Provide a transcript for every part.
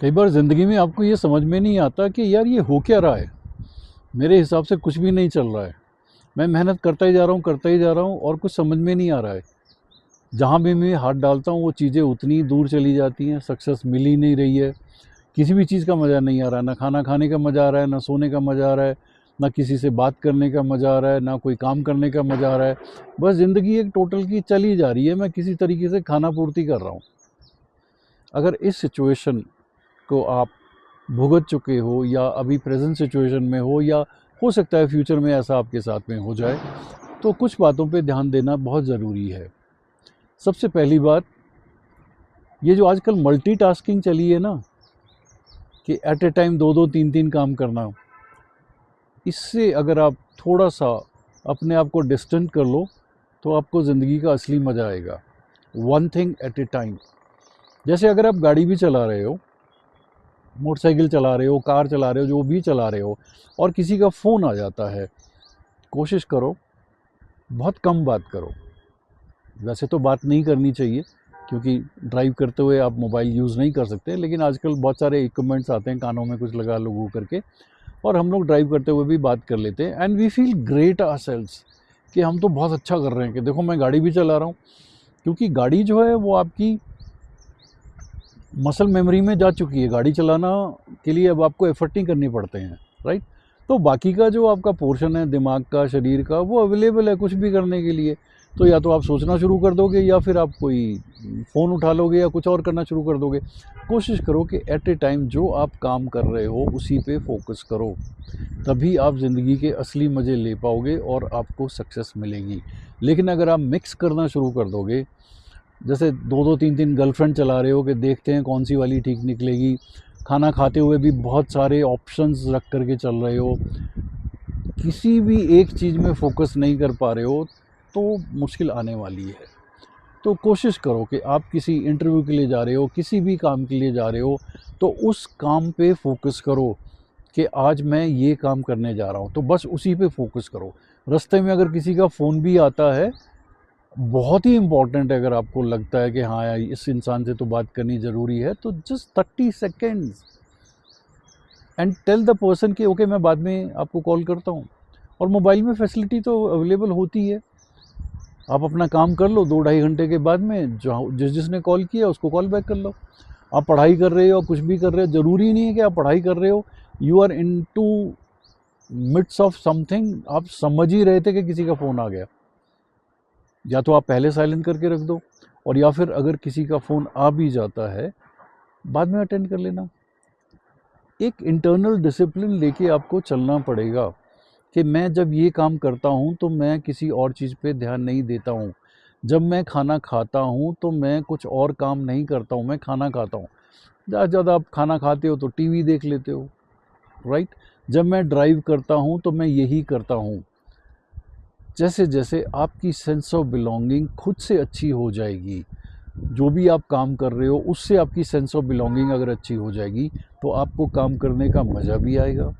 कई बार ज़िंदगी में आपको ये समझ में नहीं आता कि यार ये हो क्या रहा है। मेरे हिसाब से कुछ भी नहीं चल रहा है। मैं मेहनत करता ही जा रहा हूँ, करता ही जा रहा हूँ और कुछ समझ में नहीं आ रहा है। जहाँ भी मैं हाथ डालता हूँ वो चीज़ें उतनी दूर चली जाती हैं, सक्सेस मिल ही नहीं रही है। किसी भी चीज़ का मज़ा नहीं आ रहा, ना खाना खाने का मज़ा आ रहा है, ना सोने का मज़ा आ रहा है, ना किसी से बात करने का मज़ा आ रहा है, ना कोई काम करने का मज़ा आ रहा है। बस ज़िंदगी एक टोटल की चल ही जा रही है, मैं किसी तरीके से खाना पूर्ति कर रहा हूँ। अगर इस सिचुएशन को आप भुगत चुके हो या अभी प्रेजेंट सिचुएशन में हो सकता है फ्यूचर में ऐसा आपके साथ में हो जाए, तो कुछ बातों पे ध्यान देना बहुत ज़रूरी है। सबसे पहली बात, ये जो आजकल मल्टीटास्किंग चली है ना, कि एट ए टाइम दो दो तीन तीन काम करना, इससे अगर आप थोड़ा सा अपने आप को डिस्टेंट कर लो तो आपको ज़िंदगी का असली मज़ा आएगा। One thing at a time. जैसे अगर आप गाड़ी भी चला रहे हो, मोटरसाइकिल चला रहे हो, कार चला रहे हो, जो भी चला रहे हो, और किसी का फ़ोन आ जाता है, कोशिश करो बहुत कम बात करो। वैसे तो बात नहीं करनी चाहिए क्योंकि ड्राइव करते हुए आप मोबाइल यूज़ नहीं कर सकते, लेकिन आजकल बहुत सारे इक्विपमेंट्स आते हैं कानों में कुछ लगा लगू करके, और हम लोग ड्राइव करते हुए भी बात कर लेते हैं and we feel great ourselves कि हम तो बहुत अच्छा कर रहे हैं, कि देखो मैं गाड़ी भी चला रहा हूँ। क्योंकि गाड़ी जो है वो आपकी मसल मेमोरी में जा चुकी है। गाड़ी चलाना के लिए अब आपको एफर्ट नहीं करनी पड़ते हैं, राइट। तो बाकी का जो आपका पोर्शन है दिमाग का, शरीर का, वो अवेलेबल है कुछ भी करने के लिए। तो या तो आप सोचना शुरू कर दोगे या फिर आप कोई फ़ोन उठा लोगे या कुछ और करना शुरू कर दोगे। कोशिश करो कि एट ए टाइम जो आप काम कर रहे हो उसी पे फोकस करो, तभी आप ज़िंदगी के असली मज़े ले पाओगे और आपको सक्सेस मिलेगी। लेकिन अगर आप मिक्स करना शुरू कर दोगे, जैसे दो दो तीन तीन गर्लफ्रेंड चला रहे हो कि देखते हैं कौन सी वाली ठीक निकलेगी, खाना खाते हुए भी बहुत सारे ऑप्शंस रख करके चल रहे हो, किसी भी एक चीज़ में फोकस नहीं कर पा रहे हो, तो मुश्किल आने वाली है। तो कोशिश करो कि आप किसी इंटरव्यू के लिए जा रहे हो, किसी भी काम के लिए जा रहे हो, तो उस काम पे फोकस करो कि आज मैं ये काम करने जा रहा हूँ, तो बस उसी पे फोकस करो। रास्ते में अगर किसी का फ़ोन भी आता है, बहुत ही इम्पोर्टेंट है, अगर आपको लगता है कि हाँ यार इस इंसान से तो बात करनी ज़रूरी है, तो just 30 seconds and tell the person कि ओके मैं बाद में आपको कॉल करता हूँ। और मोबाइल में फैसिलिटी तो अवेलेबल होती है, आप अपना काम कर लो, 2 ढाई घंटे के बाद में जो जिसने कॉल किया उसको कॉल बैक कर लो। आप पढ़ाई कर रहे हो, कुछ भी कर रहे हो, ज़रूरी नहीं है कि आप पढ़ाई कर रहे हो, you are in to midst of something, आप समझ ही रहे थे कि किसी का फ़ोन आ गया, या तो आप पहले साइलेंट करके रख दो, और या फिर अगर किसी का फ़ोन आ भी जाता है बाद में अटेंड कर लेना। एक इंटरनल डिसिप्लिन लेके आपको चलना पड़ेगा कि मैं जब ये काम करता हूँ तो मैं किसी और चीज़ पे ध्यान नहीं देता हूँ। जब मैं खाना खाता हूँ तो मैं कुछ और काम नहीं करता हूँ, मैं खाना खाता हूँ। ज़्यादा से ज़्यादा आप खाना खाते हो तो टीवी देख लेते हो, राइट। जब मैं ड्राइव करता हूँ तो मैं यही करता हूँ। जैसे जैसे आपकी सेंस ऑफ बिलोंगिंग खुद से अच्छी हो जाएगी, जो भी आप काम कर रहे हो उससे आपकी सेंस ऑफ बिलोंगिंग अगर अच्छी हो जाएगी, तो आपको काम करने का मज़ा भी आएगा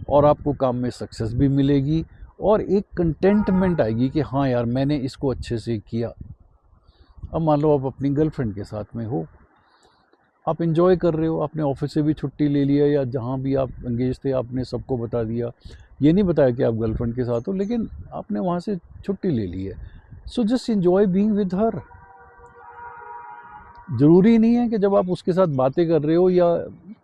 और आपको काम में सक्सेस भी मिलेगी, और एक कंटेंटमेंट आएगी कि हाँ यार मैंने इसको अच्छे से किया। अब मान लो आप अपनी गर्लफ्रेंड के साथ में हो, आप इंजॉय कर रहे हो, आपने ऑफिस से भी छुट्टी ले लिया या जहाँ भी आप एंगेज थे आपने सबको बता दिया, ये नहीं बताया कि आप गर्लफ्रेंड के साथ हो, लेकिन आपने वहाँ से छुट्टी ले ली है। So just enjoy being with her. ज़रूरी नहीं है कि जब आप उसके साथ बातें कर रहे हो या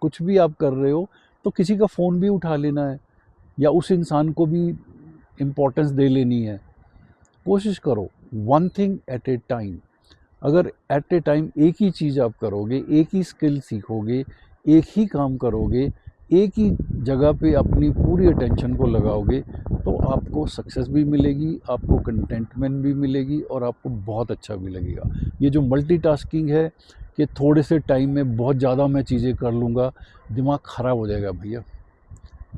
कुछ भी आप कर रहे हो तो किसी का फ़ोन भी उठा लेना है या उस इंसान को भी इम्पोर्टेंस दे लेनी है। कोशिश करो one thing at a time. अगर एट ए टाइम एक ही चीज़ आप करोगे, एक ही स्किल सीखोगे, एक ही काम करोगे, एक ही जगह पे अपनी पूरी अटेंशन को लगाओगे, तो आपको सक्सेस भी मिलेगी, आपको कंटेंटमेंट भी मिलेगी और आपको बहुत अच्छा भी लगेगा। ये जो मल्टीटास्किंग है कि थोड़े से टाइम में बहुत ज़्यादा मैं चीज़ें कर लूँगा, दिमाग ख़राब हो जाएगा भैया।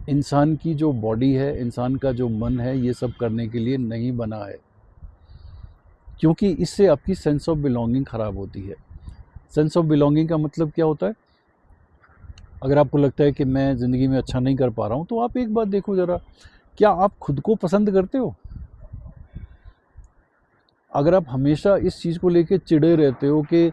इंसान की जो बॉडी है, इंसान का जो मन है, ये सब करने के लिए नहीं बना है, क्योंकि इससे आपकी सेंस ऑफ बिलोंगिंग ख़राब होती है। सेंस ऑफ बिलोंगिंग का मतलब क्या होता है? अगर आपको लगता है कि मैं ज़िंदगी में अच्छा नहीं कर पा रहा हूँ, तो आप एक बात देखो ज़रा, क्या आप खुद को पसंद करते हो? अगर आप हमेशा इस चीज़ को लेके चिढ़े रहते हो कि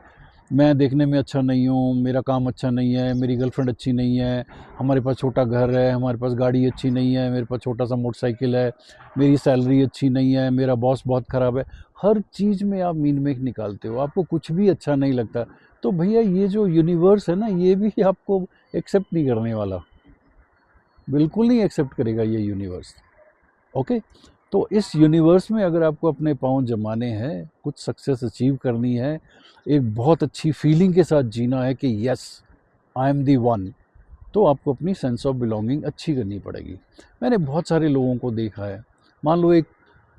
मैं देखने में अच्छा नहीं हूँ, मेरा काम अच्छा नहीं है, मेरी गर्लफ्रेंड अच्छी नहीं है, हमारे पास छोटा घर है, हमारे पास गाड़ी अच्छी नहीं है, मेरे पास छोटा सा मोटरसाइकिल है, मेरी सैलरी अच्छी नहीं है, मेरा बॉस बहुत ख़राब है। हर चीज़ में आप मीन मेक निकालते हो, आपको कुछ भी अच्छा नहीं लगता। तो भैया ये जो यूनिवर्स है ना, ये भी आपको एक्सेप्ट नहीं करने वाला, बिल्कुल नहीं एक्सेप्ट करेगा ये यूनिवर्स। ओके, तो इस यूनिवर्स में अगर आपको अपने पाँव जमाने हैं, कुछ सक्सेस अचीव करनी है, एक बहुत अच्छी फीलिंग के साथ जीना है कि yes I am the one, तो आपको अपनी सेंस ऑफ बिलोंगिंग अच्छी करनी पड़ेगी। मैंने बहुत सारे लोगों को देखा है, मान लो एक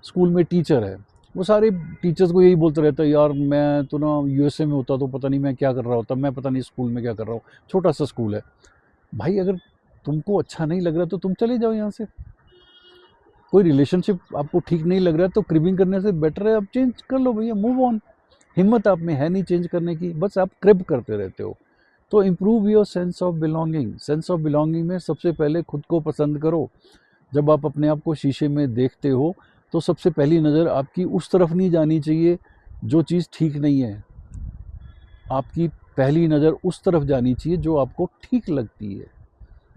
स्कूल में टीचर है, वो सारे टीचर्स को यही बोलते रहता है, यार मैं तो ना यूएसए में होता तो पता नहीं मैं क्या कर रहा होता, मैं पता नहीं स्कूल में क्या कर रहा हूँ, छोटा सा स्कूल है। भाई अगर तुमको अच्छा नहीं लग रहा तो तुम चले जाओ यहाँ से। कोई रिलेशनशिप आपको ठीक नहीं लग रहा है तो क्रिबिंग करने से बेटर है आप चेंज कर लो भैया, मूव ऑन। हिम्मत आप में है नहीं चेंज करने की, बस आप क्रिब करते रहते हो। तो improve your sense of belonging. Sense of belonging में सबसे पहले खुद को पसंद करो। जब आप अपने आप को शीशे में देखते हो तो सबसे पहली नज़र आपकी उस तरफ नहीं जानी चाहिए जो चीज़ ठीक नहीं है, आपकी पहली नज़र उस तरफ जानी चाहिए जो आपको ठीक लगती है।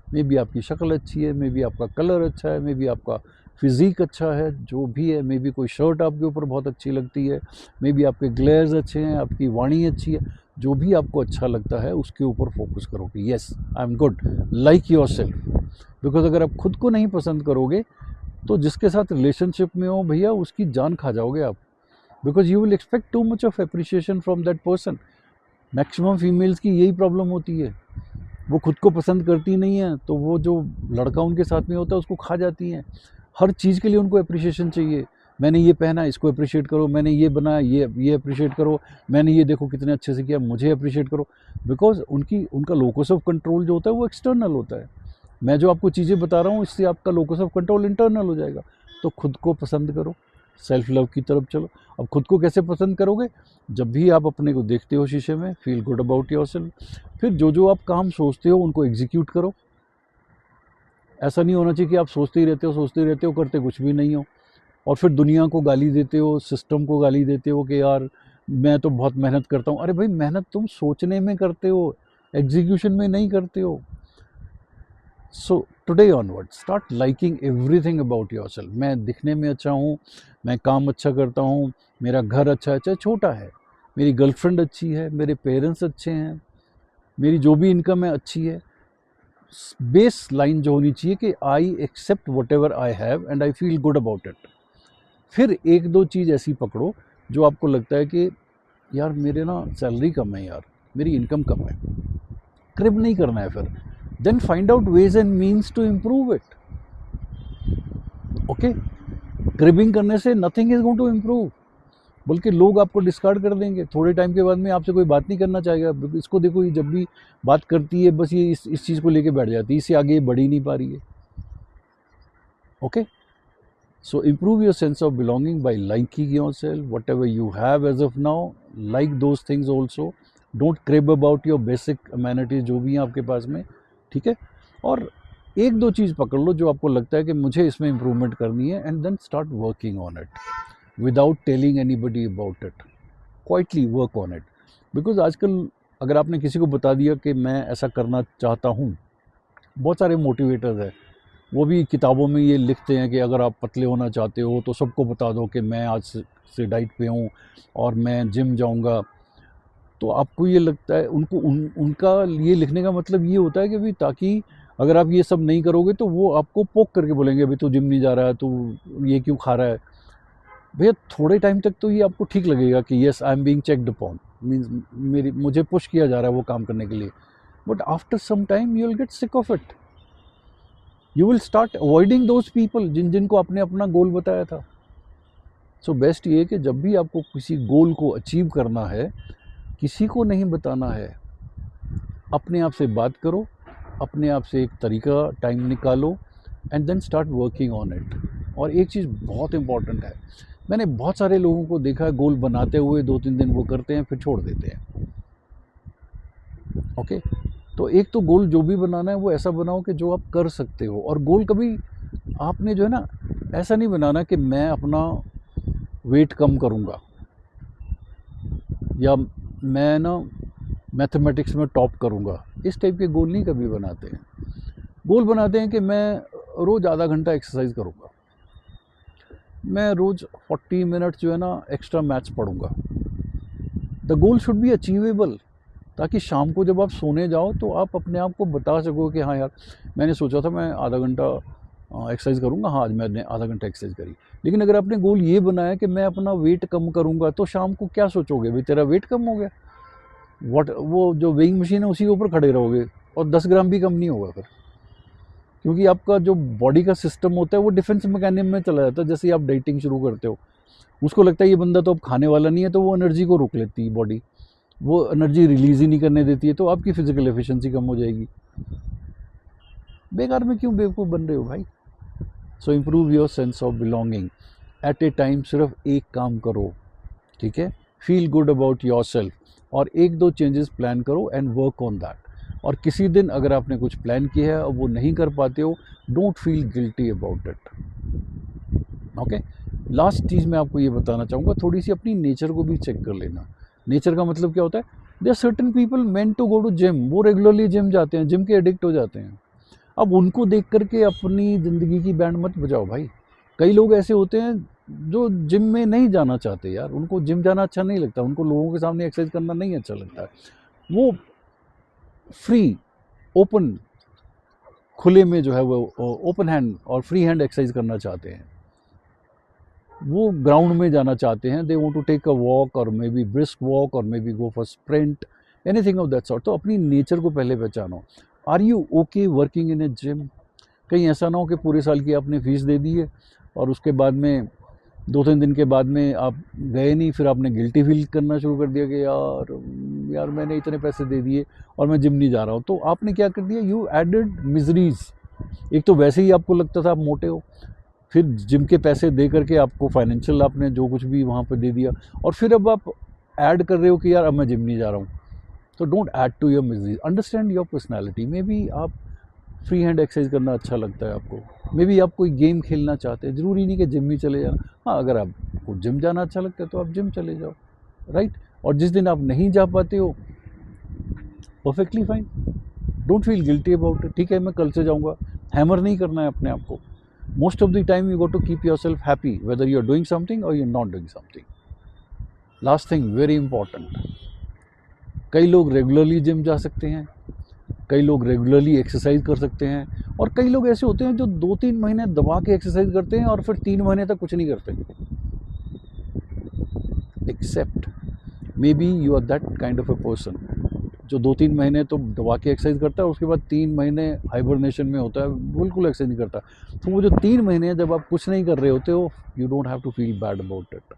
मे बी आपकी शक्ल अच्छी है, मे बी आपका कलर अच्छा है, मे बी आपका फिज़ीक अच्छा है, जो भी है, मे बी कोई शर्ट आपके ऊपर बहुत अच्छी लगती है, मे बी आपके ग्लेयर्स अच्छे हैं, आपकी वाणी अच्छी है, जो भी आपको अच्छा लगता है उसके ऊपर फोकस करो कि yes I am good, like your self. Because अगर आप खुद को नहीं पसंद करोगे तो जिसके साथ रिलेशनशिप में हो भैया उसकी जान खा जाओगे आप, because you will expect too much of appreciation from that person. Maximum females की यही प्रॉब्लम होती है, वो खुद को पसंद करती नहीं है तो वो जो लड़का उनके साथ में होता है उसको खा जाती हैं। हर चीज़ के लिए उनको अप्रिशिएशन चाहिए, मैंने ये पहना इसको अप्रिशिएट करो, मैंने ये बनाया ये अप्रिशिएट करो, मैंने ये देखो कितने अच्छे से किया मुझे अप्रिशिएट करो। बिकॉज उनका लोकस ऑफ कंट्रोल जो होता है वो एक्सटर्नल होता है। मैं जो आपको चीज़ें बता रहा हूँ इससे आपका लोकस ऑफ कंट्रोल इंटरनल हो जाएगा। तो खुद को पसंद करो, सेल्फ लव की तरफ चलो। अब खुद को कैसे पसंद करोगे? जब भी आप अपने को देखते हो शीशे में, फील गुड अबाउट योरसेल्फ। फिर जो जो आप काम सोचते हो उनको एग्जीक्यूट करो। ऐसा नहीं होना चाहिए कि आप सोचते ही रहते हो करते कुछ भी नहीं हो, और फिर दुनिया को गाली देते हो, सिस्टम को गाली देते हो कि यार मैं तो बहुत मेहनत करता हूँ। अरे भाई मेहनत तुम सोचने में करते हो, एग्जीक्यूशन में नहीं करते हो। So today onward start liking everything about yourself. मैं दिखने में अच्छा हूँ, मैं काम अच्छा करता हूँ, मेरा घर अच्छा अच्छा छोटा है, मेरी गर्लफ्रेंड अच्छी है, मेरे पेरेंट्स अच्छे हैं, मेरी जो भी इनकम है अच्छी है। बेस लाइन जो होनी चाहिए कि I accept whatever I have and I feel good about it. फिर एक दो चीज़ ऐसी पकड़ो जो आपको लगता है कि यार मेरे ना सैलरी कम है, यार मेरी इनकम कम है, क्रिब नहीं करना है। फिर then find out ways and means to improve it. Okay, cribbing करने से nothing is going to improve, बल्कि लोग आपको डिस्कार्ड कर देंगे। थोड़े टाइम के बाद में आपसे कोई बात नहीं करना चाहेगा। इसको देखो, ये जब भी बात करती है बस ये इस चीज़ को लेके बैठ जाती है, इससे आगे ये बढ़ ही नहीं पा रही है। Okay, so improve your sense of belonging by liking yourself, whatever you have as of now, like those things also. Don't crib about your basic amenities जो भी हैं आपके पास में, ठीक है। और एक दो चीज़ पकड़ लो जो आपको लगता है कि मुझे इसमें इम्प्रूवमेंट करनी है, and then start working on it without telling anybody about it. Quietly work on it. Because आजकल अगर आपने किसी को बता दिया कि मैं ऐसा करना चाहता हूँ, बहुत सारे मोटिवेटर्स हैं, वो भी किताबों में ये लिखते हैं कि अगर आप पतले होना चाहते हो तो सबको बता दो कि मैं आज से डाइट पे हूँ और मैं जिम जाऊँगा। तो आपको ये लगता है उनका ये लिखने का मतलब ये होता है कि भाई ताकि अगर आप ये सब नहीं करोगे तो वो आपको पोक करके बोलेंगे अभी तो जिम नहीं जा रहा है, तो ये क्यों खा रहा है। भैया थोड़े टाइम तक तो ये आपको ठीक लगेगा कि yes I am being checked upon, means मुझे पुश किया जा रहा है वो काम करने के लिए, but after some time you will get sick of it. You will start avoiding those people जिनको आपने अपना गोल बताया था। सो बेस्ट ये कि जब भी आपको किसी गोल को अचीव करना है, किसी को नहीं बताना है, अपने आप से बात करो, अपने आप से एक तरीका टाइम निकालो, and then start working on it. और एक चीज़ बहुत इंपॉर्टेंट है, मैंने बहुत सारे लोगों को देखा है गोल बनाते हुए 2-3 दिन वो करते हैं फिर छोड़ देते हैं। ओके, तो एक तो गोल जो भी बनाना है वो ऐसा बनाओ कि जो आप कर सकते हो। और गोल कभी आपने जो है ना ऐसा नहीं बनाना कि मैं अपना वेट कम करूँगा, या मैं ना मैथमेटिक्स में टॉप करूँगा, इस टाइप के गोल नहीं कभी बनाते हैं। गोल बनाते हैं कि मैं रोज़ आधा घंटा एक्सरसाइज करूँगा, मैं रोज़ 40 मिनट जो है ना एक्स्ट्रा मैथ्स पढ़ूँगा। The goal should be achievable, ताकि शाम को जब आप सोने जाओ तो आप अपने आप को बता सको कि हाँ यार, मैंने सोचा था मैं आधा घंटा एक्सरसाइज करूँगा, हाँ आज मैंने आधा घंटा एक्सरसाइज करी। लेकिन अगर आपने गोल ये बनाया कि मैं अपना वेट कम करूँगा, तो शाम को क्या सोचोगे, भाई तेरा वेट कम हो गया, वो जो वेइंग मशीन है उसी के ऊपर खड़े रहोगे और 10 ग्राम भी कम नहीं होगा फिर, क्योंकि आपका जो बॉडी का सिस्टम होता है वो डिफेंस मैकेनिज्म में चला जाता है। जैसे ही आप डाइटिंग शुरू करते हो, उसको लगता है ये बंदा तो अब खाने वाला नहीं है, तो वो एनर्जी को रोक लेती है बॉडी, वो एनर्जी रिलीज ही नहीं करने देती है, तो आपकी फिजिकल एफिशिएंसी कम हो जाएगी। बेकार में क्यों बेवकूफ़ बन रहे हो भाई। So improve your sense of belonging. At a time सिर्फ एक काम करो, ठीक है, feel good about yourself, और एक दो चेंजेस प्लान करो एंड वर्क ऑन दैट। और किसी दिन अगर आपने कुछ प्लान किया है और वो नहीं कर पाते हो, don't feel guilty about it. Okay, last चीज़ मैं आपको ये बताना चाहूँगा, थोड़ी सी अपनी नेचर को भी चेक कर लेना। नेचर का मतलब क्या होता है, there certain people meant to go to gym, वो रेगुलरली जिम जाते हैं, जिम के एडिक्ट हो जाते हैं। अब उनको देख करके अपनी ज़िंदगी की बैंड मत बजाओ भाई। कई लोग ऐसे होते हैं जो जिम में नहीं जाना चाहते यार, उनको जिम जाना अच्छा नहीं लगता, उनको लोगों के सामने एक्सरसाइज करना नहीं अच्छा लगता है, वो फ्री ओपन खुले में जो है वो ओपन हैंड और फ्री हैंड एक्सरसाइज करना चाहते हैं, वो ग्राउंड में जाना चाहते हैं, they want to take a walk और मे बी ब्रिस्क वॉक और maybe go for sprint, anything of that sort. तो अपनी नेचर को पहले पहचानो। Are you okay working in a gym? कहीं ऐसा ना हो कि पूरे साल की आपने फीस दे दी है और उसके बाद में 2-3 दिन के बाद में आप गए नहीं, फिर आपने गिल्टी फील करना शुरू कर दिया कि यार मैंने इतने पैसे दे दिए और मैं जिम नहीं जा रहा हूँ। तो आपने क्या कर दिया, यू एडेड मिजरीज। एक तो वैसे ही आपको लगता था आप मोटे हो, फिर जिम के पैसे दे करके आपको फाइनेंशियल आपने जो कुछ भी वहाँ पर दे दिया, और फिर अब आप ऐड कर रहे हो कि यार अब मैं जिम नहीं जा रहा हूँ। तो don't add to your miseries, understand your personality. Maybe आप फ्री हैंड एक्सरसाइज करना अच्छा लगता है आपको, मे बी आप कोई गेम खेलना चाहते हैं, ज़रूरी नहीं कि जिम ही चले जाना। हाँ, अगर आपको जिम जाना अच्छा लगता है तो आप जिम चले जाओ, राइट। और जिस दिन आप नहीं जा पाते हो, perfectly fine, don't feel guilty about it. ठीक है, मैं कल से जाऊँगा, हैमर नहीं करना है अपने आप को। Most of the time you got to keep yourself happy whether you are doing something और you are not doing something. Last thing very important, कई लोग रेगुलरली जिम जा सकते हैं, कई लोग रेगुलरली एक्सरसाइज कर सकते हैं, और कई लोग ऐसे होते हैं जो 2-3 महीने दबा के एक्सरसाइज करते हैं और फिर 3 महीने तक कुछ नहीं करते। Except maybe you are that kind of a person जो 2-3 महीने तो दबा के एक्सरसाइज करता है, उसके बाद 3 महीने हाइबरनेशन में होता है, बिल्कुल एक्सरसाइज नहीं करता। तो वो जो 3 महीने जब आप कुछ नहीं कर रहे होते हो, you don't have to feel bad about it.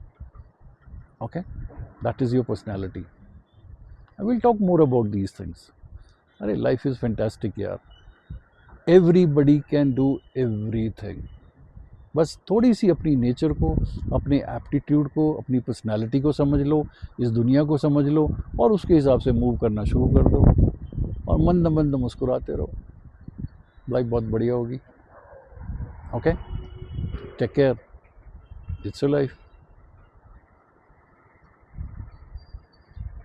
Okay, that is your personality. I will talk more about these things. अरे लाइफ इज़ फैंटास्टिक यार, एवरीबडी कैन डू एवरीथिंग। बस थोड़ी सी अपनी नेचर को, अपने एप्टीट्यूड को, अपनी पर्सनालिटी को समझ लो, इस दुनिया को समझ लो, और उसके हिसाब से मूव करना शुरू कर दो, और मंद मंद मुस्कुराते रहो, लाइफ बहुत बढ़िया होगी। Okay, take care, it's your life.